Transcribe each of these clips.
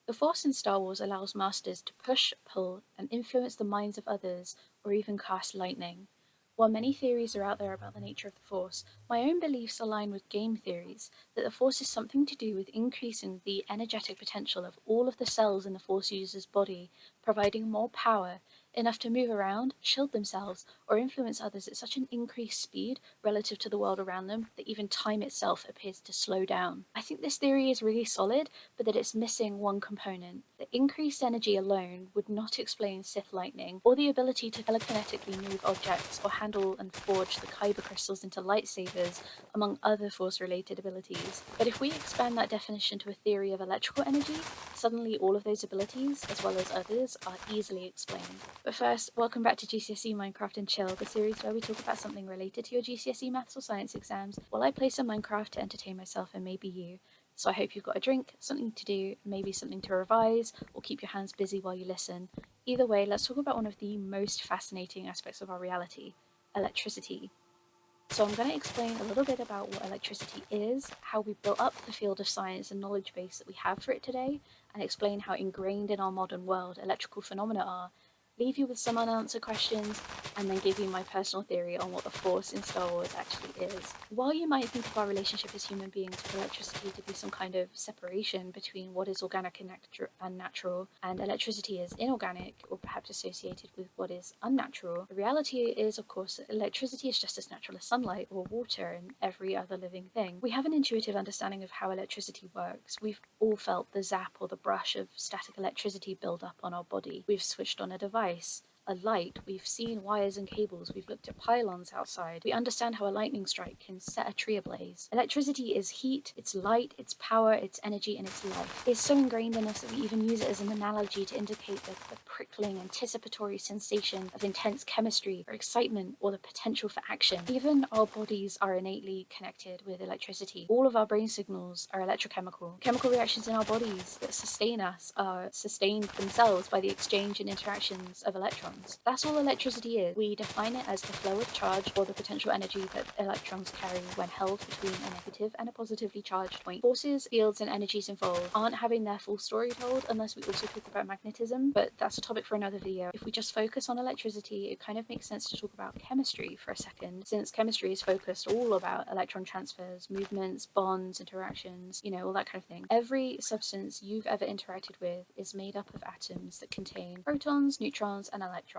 The Force in Star Wars allows masters to push, pull, and influence the minds of others, or even cast lightning. While many theories are out there about the nature of the Force, my own beliefs align with game theories that the Force is something to do with increasing the energetic potential of all of the cells in the Force user's body, providing more power, enough to move around, shield themselves, or influence others at such an increased speed relative to the world around them that even time itself appears to slow down. I think this theory is really solid, but that it's missing one component. The increased energy alone would not explain Sith lightning, or the ability to telekinetically move objects or handle and forge the kyber crystals into lightsabers, among other Force-related abilities. But if we expand that definition to a theory of electrical energy, suddenly all of those abilities, as well as others, are easily explained. But first, welcome back to GCSE Minecraft and Chill, the series where we talk about something related to your GCSE maths or science exams, while I play some Minecraft to entertain myself and maybe you. So I hope you've got a drink, something to do, maybe something to revise, or keep your hands busy while you listen. Either way, let's talk about one of the most fascinating aspects of our reality, electricity. So I'm going to explain a little bit about what electricity is, how we built up the field of science and knowledge base that we have for it today, and explain how ingrained in our modern world electrical phenomena are, leave you with some unanswered questions, and then give you my personal theory on what the Force in Star Wars actually is. While you might think of our relationship as human beings with electricity to be some kind of separation between what is organic and natural, and electricity is inorganic or perhaps associated with what is unnatural, the reality is, of course, that electricity is just as natural as sunlight or water and every other living thing. We have an intuitive understanding of how electricity works. We've all felt the zap or the brush of static electricity build up on our body. We've switched on a device, a light, we've seen wires and cables, we've looked at pylons outside. We understand how a lightning strike can set a tree ablaze. Electricity is heat, it's light, it's power, it's energy, and it's life. It's so ingrained in us that we even use it as an analogy to indicate the prickling, anticipatory sensation of intense chemistry or excitement or the potential for action. Even our bodies are innately connected with electricity. All of our brain signals are electrochemical. Chemical reactions in our bodies that sustain us are sustained themselves by the exchange and interactions of electrons. That's all electricity is. We define it as the flow of charge or the potential energy that electrons carry when held between a negative and a positively charged point. Forces, fields, and energies involved aren't having their full story told unless we also talk about magnetism, but that's a topic for another video. If we just focus on electricity, it kind of makes sense to talk about chemistry for a second, since chemistry is focused all about electron transfers, movements, bonds, interactions, all that kind of thing. Every substance you've ever interacted with is made up of atoms that contain protons, neutrons, and electrons.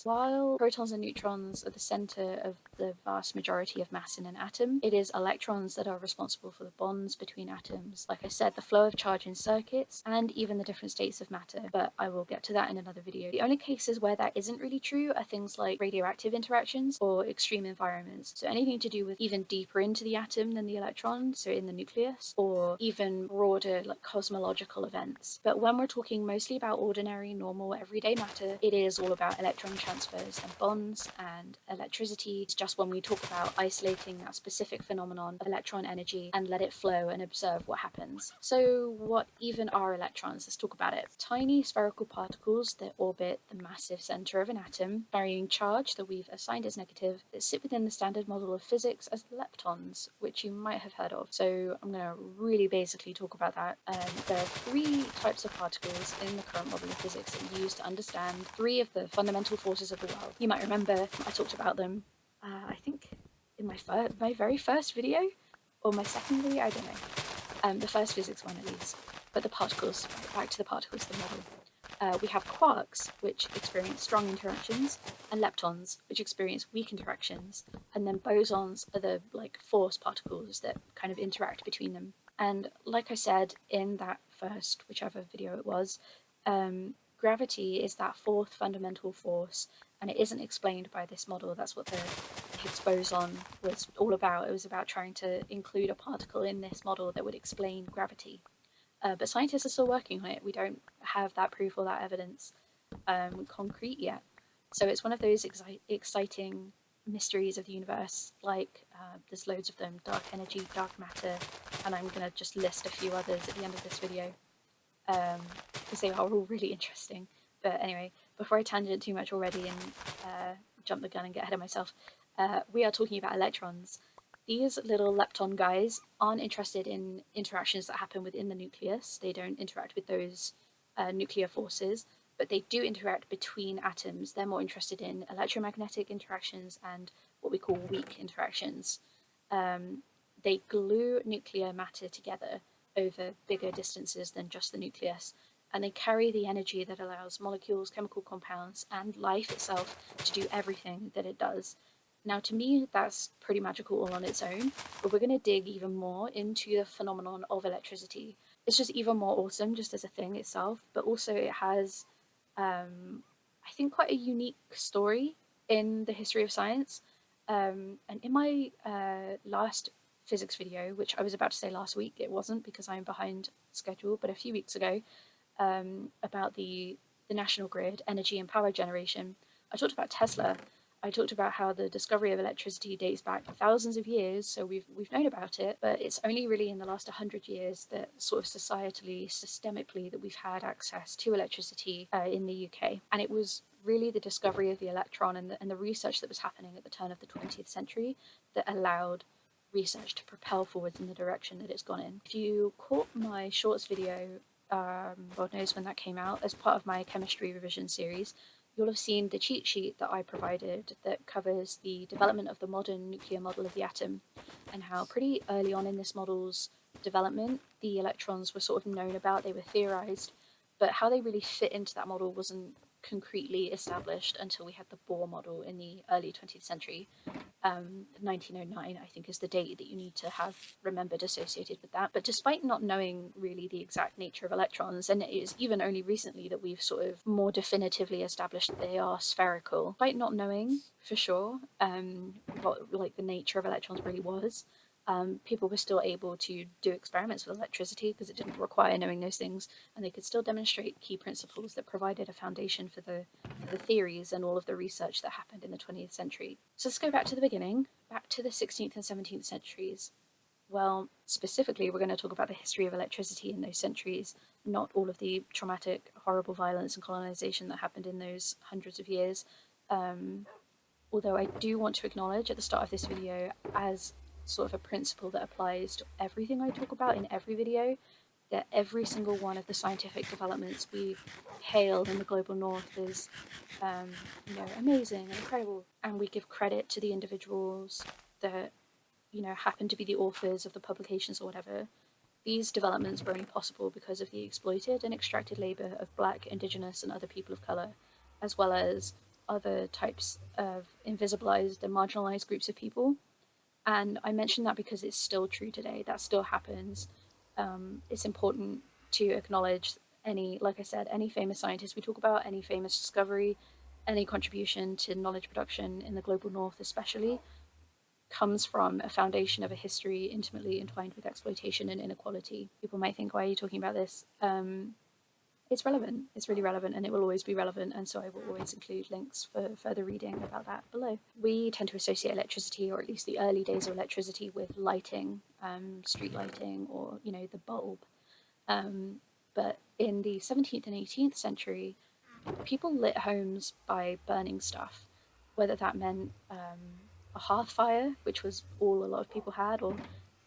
While protons and neutrons are the center of the vast majority of mass in an atom, it is electrons that are responsible for the bonds between atoms. Like I said, the flow of charge in circuits, and even the different states of matter, but I will get to that in another video. The only cases where that isn't really true are things like radioactive interactions or extreme environments. So anything to do with even deeper into the atom than the electron, so in the nucleus, or even broader like cosmological events. But when we're talking mostly about ordinary, normal, everyday matter, it is all about electron transfers and bonds, and electricity is just when we talk about isolating that specific phenomenon of electron energy and let it flow and observe what happens. So what even are electrons? Let's talk about it. Tiny spherical particles that orbit the massive center of an atom, carrying charge that we've assigned as negative, that sit within the standard model of physics as leptons, which you might have heard of. So I'm going to really basically talk about that. There are three types of particles in the current model of physics that we use to understand three of the fundamental forces of the world. You might remember I talked about them, I think in my very first video, or my second video, I don't know. The first physics one at least. But the particles, back to the particles, the model. We have quarks, which experience strong interactions, and leptons, which experience weak interactions, and then bosons are the force particles that kind of interact between them. And like I said in that first, whichever video it was, gravity is that fourth fundamental force, and it isn't explained by this model. That's what the Higgs boson was all about. It was about trying to include a particle in this model that would explain gravity. But scientists are still working on it. We don't have that proof or that evidence concrete yet. So it's one of those exciting mysteries of the universe, there's loads of them: dark energy, dark matter, and I'm going to just list a few others at the end of this video, because they are all really interesting. But anyway, before I tangent too much already and jump the gun and get ahead of myself, we are talking about electrons. These little lepton guys aren't interested in interactions that happen within the nucleus. They don't interact with those nuclear forces, but they do interact between atoms. They're more interested in electromagnetic interactions and what we call weak interactions. They glue nuclear matter together over bigger distances than just the nucleus, and they carry the energy that allows molecules, chemical compounds, and life itself to do everything that it does. Now, to me, that's pretty magical all on its own, but we're going to dig even more into the phenomenon of electricity. It's just even more awesome just as a thing itself, but also it has, I think, quite a unique story in the history of science. And in my last physics video, which I was about to say last week, it wasn't because I'm behind schedule, but a few weeks ago, about the national grid, energy and power generation, I talked about Tesla. I talked about how the discovery of electricity dates back thousands of years, so we've known about it, but it's only really in the last 100 years that sort of societally, systemically, that we've had access to electricity in the UK. And it was really the discovery of the electron and the research that was happening at the turn of the 20th century that allowed research to propel forward in the direction that it's gone in. If you caught my shorts video, God knows when that came out, as part of my chemistry revision series, you'll have seen the cheat sheet that I provided that covers the development of the modern nuclear model of the atom, and how pretty early on in this model's development, the electrons were sort of known about, they were theorized, but how they really fit into that model wasn't concretely established until we had the Bohr model in the early 20th century. 1909, I think, is the date that you need to have remembered associated with that. But despite not knowing really the exact nature of electrons, and it is even only recently that we've sort of more definitively established that they are spherical, despite not knowing for sure what like the nature of electrons really was, people were still able to do experiments with electricity because it didn't require knowing those things, and they could still demonstrate key principles that provided a foundation for the theories and all of the research that happened in the 20th century. So let's go back to the beginning, back to the 16th and 17th centuries. Well, specifically, we're going to talk about the history of electricity in those centuries, not all of the traumatic, horrible violence and colonization that happened in those hundreds of years. Although I do want to acknowledge at the start of this video, as sort of a principle that applies to everything I talk about in every video, that every single one of the scientific developments we hail in the global north is amazing and incredible, and we give credit to the individuals that happen to be the authors of the publications or whatever. These developments were only possible because of the exploited and extracted labor of Black, Indigenous, and other people of color, as well as other types of invisibilized and marginalized groups of people. And I mention that because it's still true today. That still happens. It's important to acknowledge like I said, any famous scientist we talk about, any famous discovery, any contribution to knowledge production in the global north especially, comes from a foundation of a history intimately entwined with exploitation and inequality. People might think, why are you talking about this? It's relevant. It's really relevant, and it will always be relevant, and so I will always include links for further reading about that below. We tend to associate electricity, or at least the early days of electricity, with lighting, street lighting, or the bulb. But in the 17th and 18th century, people lit homes by burning stuff, whether that meant a hearth fire, which was all a lot of people had, or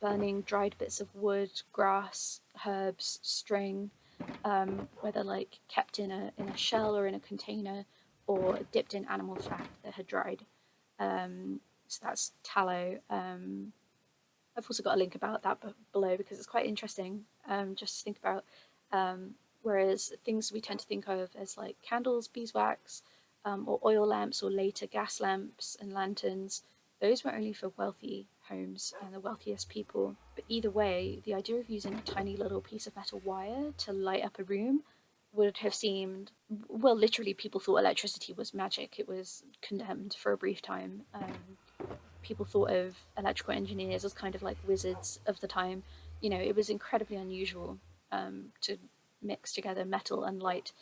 burning dried bits of wood, grass, herbs, string, whether like kept in a shell or in a container, or dipped in animal fat that had dried. So that's tallow. I've also got a link about that below because it's quite interesting. Just to think about. Whereas things we tend to think of as like candles, beeswax, or oil lamps, or later gas lamps and lanterns, those were only for wealthy homes and the wealthiest people. But either way, the idea of using a tiny little piece of metal wire to light up a room would have seemed, well, literally people thought electricity was magic. It was condemned for a brief time. People thought of electrical engineers as kind of like wizards of the time. It was incredibly unusual to mix together metal and light,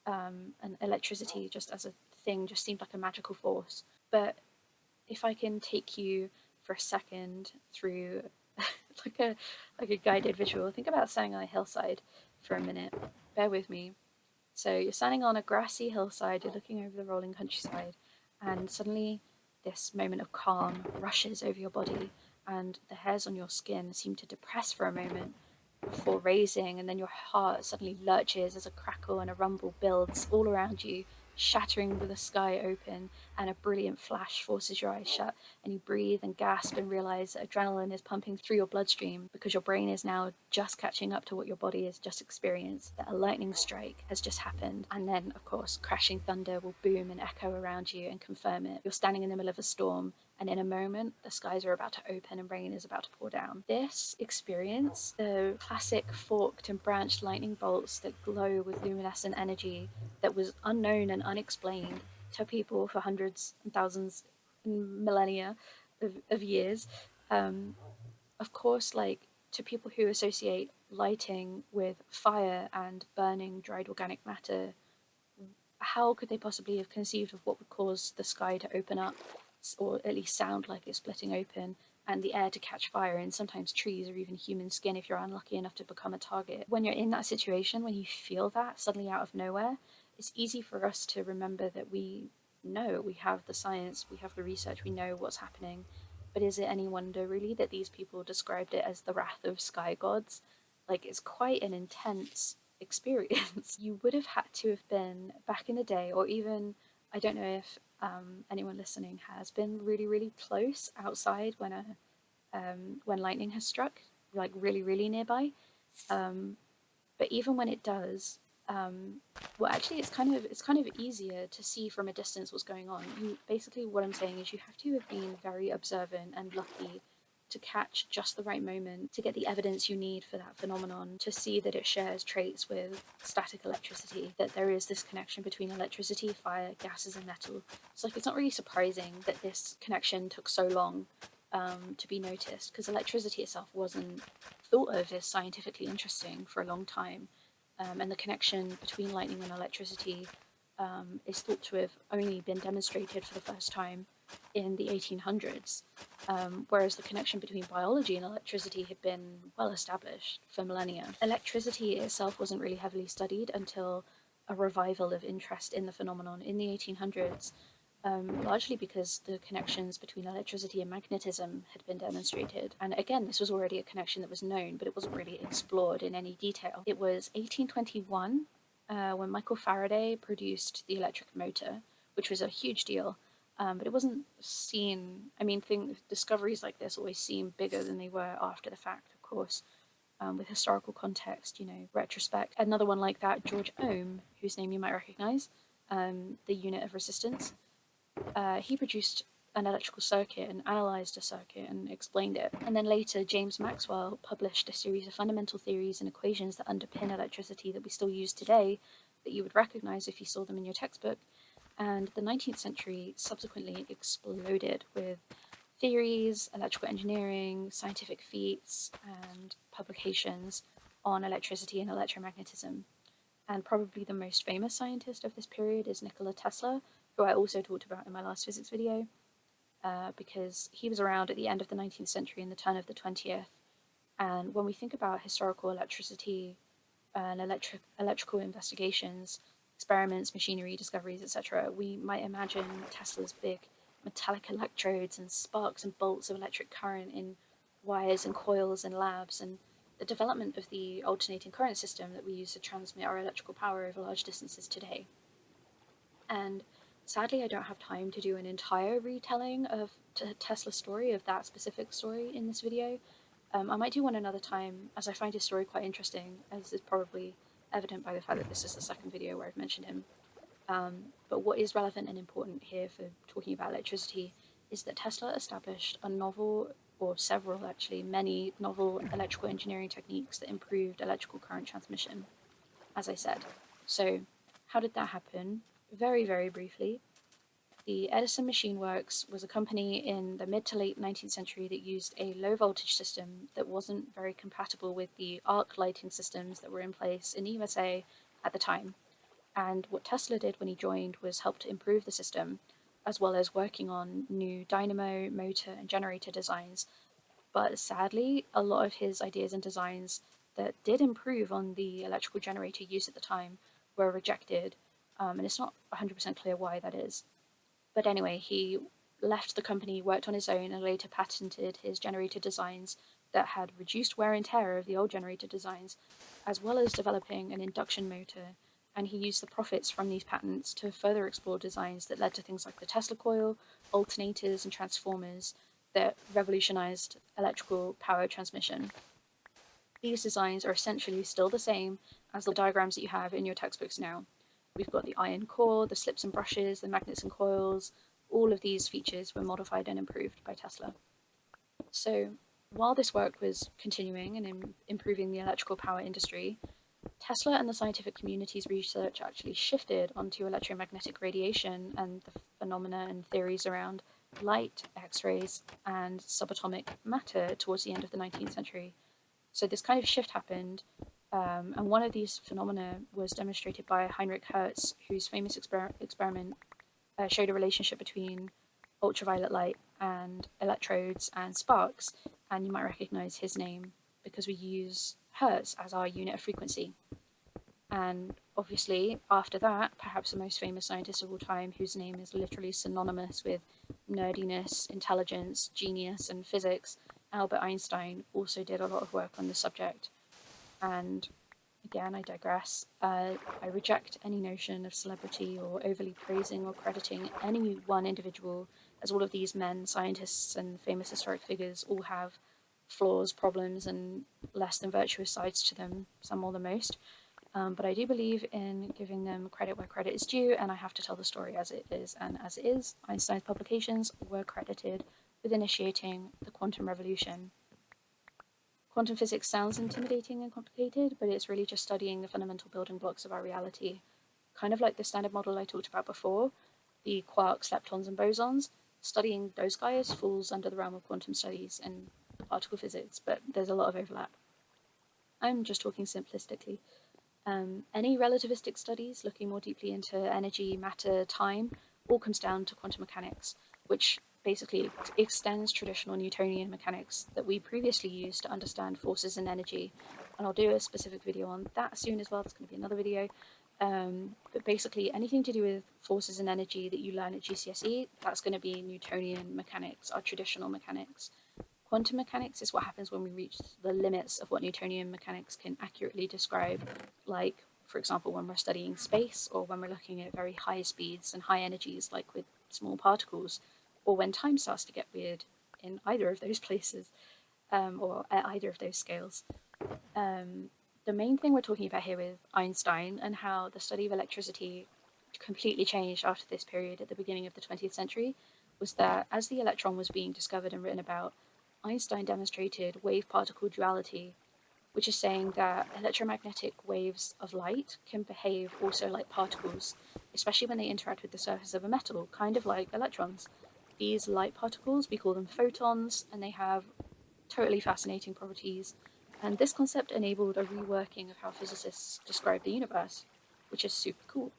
and electricity just as a thing just seemed like a magical force. But if I can take you for a second through like a guided visual, think about standing on a hillside for a minute. Bear with me. So you're standing on a grassy hillside, you're looking over the rolling countryside, and suddenly this moment of calm rushes over your body, and the hairs on your skin seem to depress for a moment, before raising, and then your heart suddenly lurches as a crackle and a rumble builds all around you, shattering the sky open, and a brilliant flash forces your eyes shut, and you breathe and gasp and realize that adrenaline is pumping through your bloodstream because your brain is now just catching up to what your body has just experienced, that a lightning strike has just happened. And then, of course, crashing thunder will boom and echo around you and confirm it. You're standing in the middle of a storm, and in a moment, the skies are about to open and rain is about to pour down. This experience, the classic forked and branched lightning bolts that glow with luminescent energy that was unknown and unexplained to people for hundreds and thousands and millennia of years. Of course, like, to people who associate lighting with fire and burning dried organic matter, how could they possibly have conceived of what would cause the sky to open up, or at least sound like it's splitting open, and the air to catch fire, and sometimes trees or even human skin if you're unlucky enough to become a target? When you're in that situation, when you feel that suddenly out of nowhere, it's easy for us to remember that we know, we have the science, we have the research, we know what's happening. But is it any wonder, really, that these people described it as the wrath of sky gods? Like, it's quite an intense experience. You would have had to have been back in the day, or even, I don't know if anyone listening has been really, really close outside when lightning has struck, like really, really nearby. Um, but even when it does, well, actually, it's kind of easier to see from a distance what's going on. You basically, what I'm saying is, you have to have been very observant and lucky to catch just the right moment to get the evidence you need for that phenomenon, to see that it shares traits with static electricity, that there is this connection between electricity, fire, gases, and metal. It's like, it's not really surprising that this connection took so long to be noticed, because electricity itself wasn't thought of as scientifically interesting for a long time. And the connection between lightning and electricity is thought to have only been demonstrated for the first time in the 1800s, whereas the connection between biology and electricity had been well established for millennia. Electricity itself wasn't really heavily studied until a revival of interest in the phenomenon in the 1800s, largely because the connections between electricity and magnetism had been demonstrated. And again, this was already a connection that was known, but it wasn't really explored in any detail. It was 1821 when Michael Faraday produced the electric motor, which was a huge deal. But it wasn't seen. I mean, discoveries like this always seem bigger than they were after the fact, of course. With historical context, retrospect. Another one like that, George Ohm, whose name you might recognize, the unit of resistance. He produced an electrical circuit and analyzed a circuit and explained it. And then later, James Maxwell published a series of fundamental theories and equations that underpin electricity that we still use today, that you would recognize if you saw them in your textbook. And the 19th century subsequently exploded with theories, electrical engineering, scientific feats, and publications on electricity and electromagnetism. And probably the most famous scientist of this period is Nikola Tesla, who I also talked about in my last physics video, because he was around at the end of the 19th century and the turn of the 20th. And when we think about historical electricity and electrical investigations, experiments, machinery, discoveries, etc., we might imagine Tesla's big metallic electrodes and sparks and bolts of electric current in wires and coils and labs, and the development of the alternating current system that we use to transmit our electrical power over large distances today. And sadly, I don't have time to do an entire retelling of Tesla's story, of that specific story, in this video. I might do one another time, as I find his story quite interesting, as is probably evident by the fact that this is the second video where I've mentioned him. But what is relevant and important here for talking about electricity is that Tesla established a novel, or several actually, many novel electrical engineering techniques that improved electrical current transmission, as I said. So how did that happen? Very, very briefly, the Edison Machine Works was a company in the mid to late 19th century that used a low voltage system that wasn't very compatible with the arc lighting systems that were in place in the USA at the time. And what Tesla did when he joined was help to improve the system, as well as working on new dynamo, motor, and generator designs. But sadly, a lot of his ideas and designs that did improve on the electrical generator used at the time were rejected, and it's not 100% clear why that is. But anyway, he left the company, worked on his own, and later patented his generator designs that had reduced wear and tear of the old generator designs, as well as developing an induction motor, and he used the profits from these patents to further explore designs that led to things like the Tesla coil, alternators, and transformers that revolutionized electrical power transmission. These designs are essentially still the same as the diagrams that you have in your textbooks now. We've got the iron core, the slips and brushes, the magnets and coils. All of these features were modified and improved by Tesla. So while this work was continuing and improving the electrical power industry, Tesla and the scientific community's research actually shifted onto electromagnetic radiation and the phenomena and theories around light, X-rays, and subatomic matter towards the end of the 19th century. So this kind of shift happened, and one of these phenomena was demonstrated by Heinrich Hertz, whose famous experiment showed a relationship between ultraviolet light and electrodes and sparks, and you might recognize his name because we use Hertz as our unit of frequency. And obviously, after that, perhaps the most famous scientist of all time, whose name is literally synonymous with nerdiness, intelligence, genius, and physics, Albert Einstein, also did a lot of work on this subject. And again, I digress. I reject any notion of celebrity or overly praising or crediting any one individual, as all of these men, scientists, and famous historic figures all have flaws, problems, and less than virtuous sides to them, some more than most. But I do believe in giving them credit where credit is due, and I have to tell the story as it is. And as it is, Einstein's publications were credited with initiating the quantum revolution. Quantum physics sounds intimidating and complicated, but it's really just studying the fundamental building blocks of our reality. Kind of like the standard model I talked about before, the quarks, leptons, and bosons. Studying those guys falls under the realm of quantum studies and particle physics, but there's a lot of overlap. I'm just talking simplistically. Any relativistic studies looking more deeply into energy, matter, time, all comes down to quantum mechanics, which basically extends traditional Newtonian mechanics that we previously used to understand forces and energy. And I'll do a specific video on that soon as well. There's going to be another video. But basically, anything to do with forces and energy that you learn at GCSE, that's going to be Newtonian mechanics, our traditional mechanics. Quantum mechanics is what happens when we reach the limits of what Newtonian mechanics can accurately describe, like, for example, when we're studying space, or when we're looking at very high speeds and high energies, like with small particles, or when time starts to get weird in either of those places, or at either of those scales. The main thing we're talking about here with Einstein and how the study of electricity completely changed after this period at the beginning of the 20th century was that as the electron was being discovered and written about, Einstein demonstrated wave-particle duality, which is saying that electromagnetic waves of light can behave also like particles, especially when they interact with the surface of a metal, kind of like electrons. These light particles, we call them photons, and they have totally fascinating properties. And this concept enabled a reworking of how physicists describe the universe, which is super cool.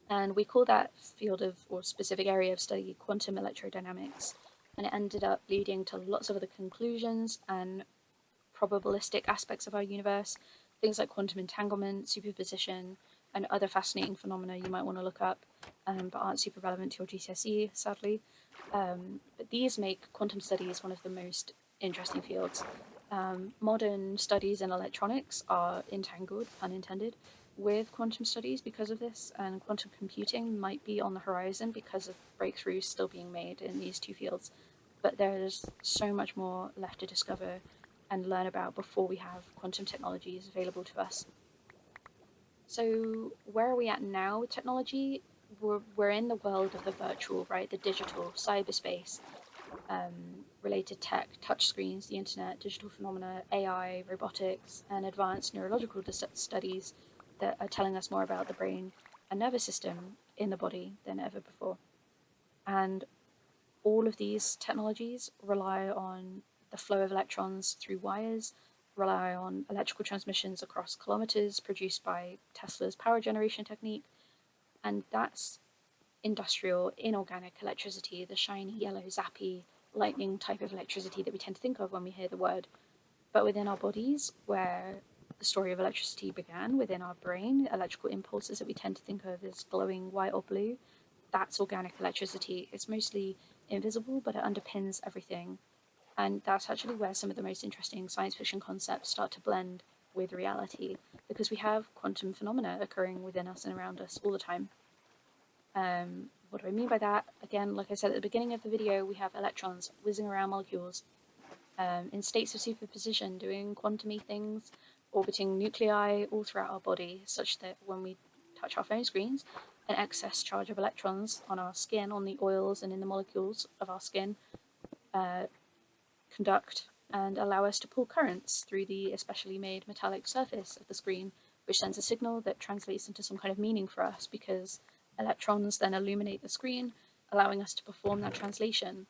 And we call that field of, or specific area of study, quantum electrodynamics. And it ended up leading to lots of other conclusions and probabilistic aspects of our universe, things like quantum entanglement, superposition, and other fascinating phenomena you might want to look up, but aren't super relevant to your GCSE, sadly. But these make quantum studies one of the most interesting fields. Modern studies in electronics are entangled, pun intended, with quantum studies because of this, and quantum computing might be on the horizon because of breakthroughs still being made in these two fields. But there's so much more left to discover and learn about before we have quantum technologies available to us. So where are we at now with technology? We're in the world of the virtual, right? The digital, cyberspace, related tech, touchscreens, the internet, digital phenomena, AI, robotics, and advanced neurological studies that are telling us more about the brain and nervous system in the body than ever before. And all of these technologies rely on the flow of electrons through wires, rely on electrical transmissions across kilometers produced by Tesla's power generation technique, and that's industrial, inorganic electricity, the shiny, yellow, zappy, lightning type of electricity that we tend to think of when we hear the word. But within our bodies, where the story of electricity began, within our brain, electrical impulses that we tend to think of as glowing white or blue, that's organic electricity. It's mostly invisible, but it underpins everything. And that's actually where some of the most interesting science fiction concepts start to blend with reality, because we have quantum phenomena occurring within us and around us all the time. What do I mean by that? Again, like I said at the beginning of the video, we have electrons whizzing around molecules in states of superposition, doing quantum-y things, orbiting nuclei all throughout our body, such that when we touch our phone screens, an excess charge of electrons on our skin, on the oils and in the molecules of our skin, conduct and allow us to pull currents through the especially made metallic surface of the screen, which sends a signal that translates into some kind of meaning for us, because electrons then illuminate the screen, allowing us to perform that translation.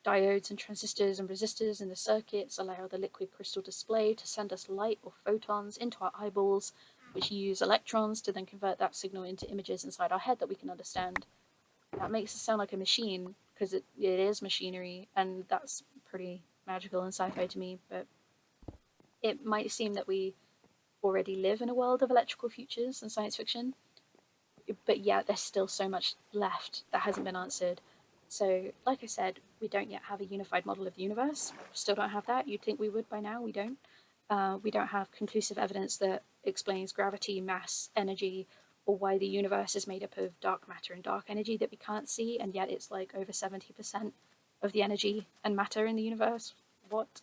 Diodes and transistors and resistors in the circuits allow the liquid crystal display to send us light or photons into our eyeballs, which use electrons to then convert that signal into images inside our head that we can understand. That makes it sound like a machine, because it is machinery, and that's pretty magical and sci-fi to me, but it might seem that we already live in a world of electrical futures and science fiction, but yeah, there's still so much left that hasn't been answered. So, like I said, we don't yet have a unified model of the universe. Still don't have that. You'd think we would by now. We don't. We don't have conclusive evidence that explains gravity, mass, energy, or why the universe is made up of dark matter and dark energy that we can't see, and yet it's like over 70% of the energy and matter in the universe. What?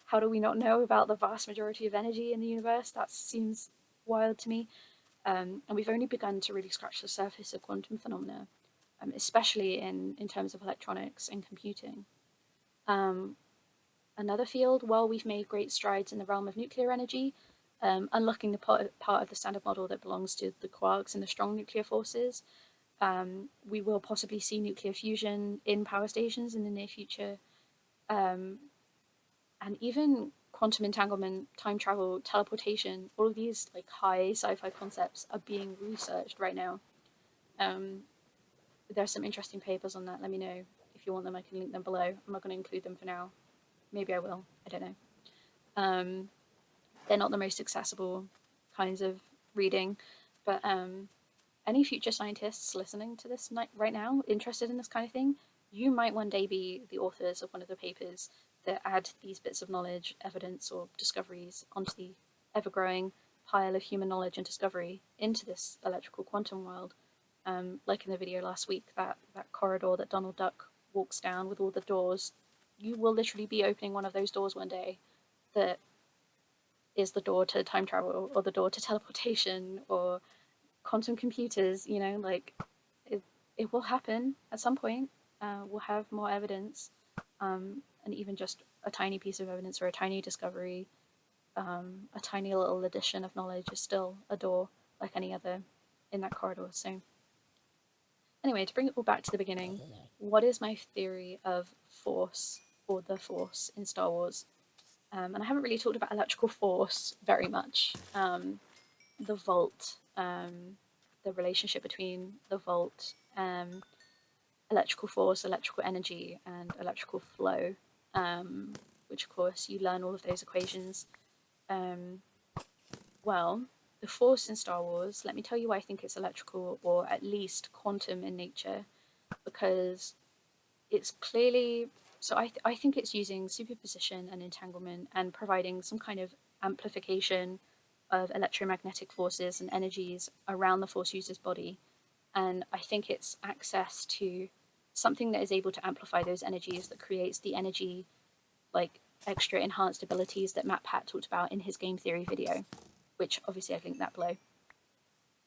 How do we not know about the vast majority of energy in the universe? That seems wild to me. And we've only begun to really scratch the surface of quantum phenomena, especially in terms of electronics and computing. Another field, while we've made great strides in the realm of nuclear energy, unlocking the part of the standard model that belongs to the quarks and the strong nuclear forces, we will possibly see nuclear fusion in power stations in the near future. And even quantum entanglement, time travel, teleportation, all of these like high sci-fi concepts are being researched right now. There's some interesting papers on that. Let me know if you want them. I can link them below. I'm not going to include them for now. Maybe I will. I don't know. They're not the most accessible kinds of reading, but any future scientists listening to this right now, interested in this kind of thing, you might one day be the authors of one of the papers that add these bits of knowledge, evidence, or discoveries onto the ever-growing pile of human knowledge and discovery into this electrical quantum world. Like in the video last week, that corridor that Donald Duck walks down with all the doors, you will literally be opening one of those doors one day that is the door to time travel, or the door to teleportation, or quantum computers, like it will happen at some point. We'll have more evidence, and even just a tiny piece of evidence or a tiny discovery, a tiny little addition of knowledge is still a door like any other in that corridor. So anyway, to bring it all back to the beginning, what is my theory of force, or the force in Star Wars? And I haven't really talked about electrical force very much. The volt, the relationship between the volt, electrical force, electrical energy, and electrical flow, which of course you learn all of those equations. Well, the force in Star Wars, let me tell you why I think it's electrical, or at least quantum in nature, because it's clearly, so I think it's using superposition and entanglement and providing some kind of amplification of electromagnetic forces and energies around the force user's body. And I think it's access to something that is able to amplify those energies that creates the energy, like extra enhanced abilities that Matt Pat talked about in his game theory video, which obviously I've linked that below.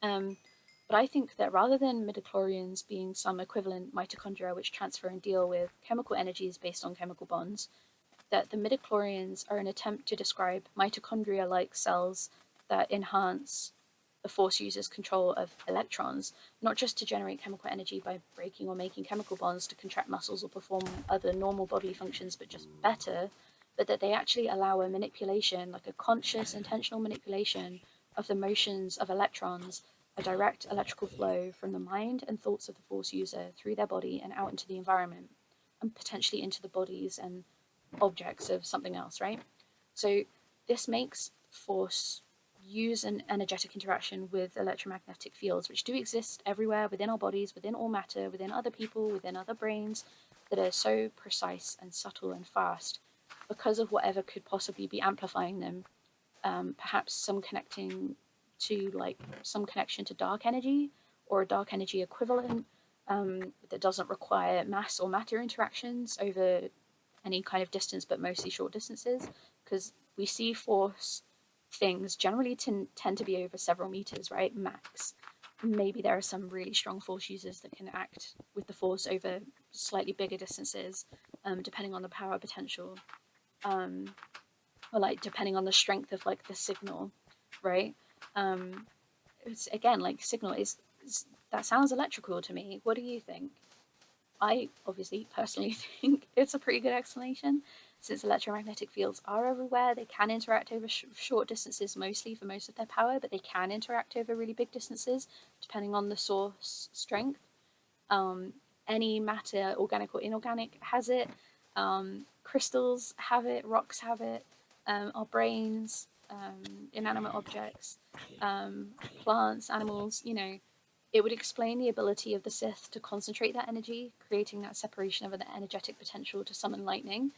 But I think that rather than midichlorians being some equivalent mitochondria which transfer and deal with chemical energies based on chemical bonds, that the midichlorians are an attempt to describe mitochondria-like cells that enhance the force user's control of electrons, not just to generate chemical energy by breaking or making chemical bonds to contract muscles or perform other normal bodily functions, but just better, but that they actually allow a manipulation, like a conscious, intentional manipulation of the motions of electrons, a direct electrical flow from the mind and thoughts of the force user through their body and out into the environment, and potentially into the bodies and objects of something else, right? So this makes force use an energetic interaction with electromagnetic fields, which do exist everywhere within our bodies, within all matter, within other people, within other brains, that are so precise and subtle and fast because of whatever could possibly be amplifying them. Perhaps some connection to dark energy or a dark energy equivalent that doesn't require mass or matter interactions over any kind of distance, but mostly short distances, because we see force things generally tend to be over several meters, right? Max. Maybe there are some really strong force users that can act with the force over slightly bigger distances, depending on the power potential, or like depending on the strength of like the signal, right? It's again like signal is that sounds electrical to me. What do you think? I obviously personally think it's a pretty good explanation. Since electromagnetic fields are everywhere, they can interact over short distances mostly for most of their power, but they can interact over really big distances depending on the source strength. Um, any matter, organic or inorganic, has it. Crystals have it, rocks have it, our brains, inanimate objects, plants, animals, it would explain the ability of the Sith to concentrate that energy, creating that separation of an energetic potential to summon lightning.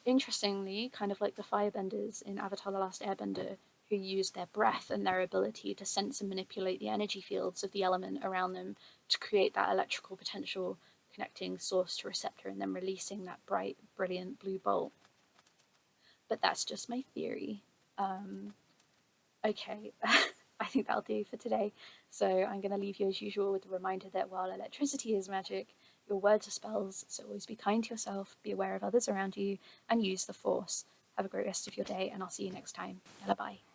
Interestingly, kind of like the firebenders in Avatar The Last Airbender, who use their breath and their ability to sense and manipulate the energy fields of the element around them to create that electrical potential, connecting source to receptor and then releasing that bright, brilliant blue bolt. But that's just my theory. Okay, I think that'll do for today. So I'm going to leave you as usual with the reminder that while electricity is magic, your words are spells, so always be kind to yourself, be aware of others around you, and use the force. Have a great rest of your day, and I'll see you next time. Bye bye.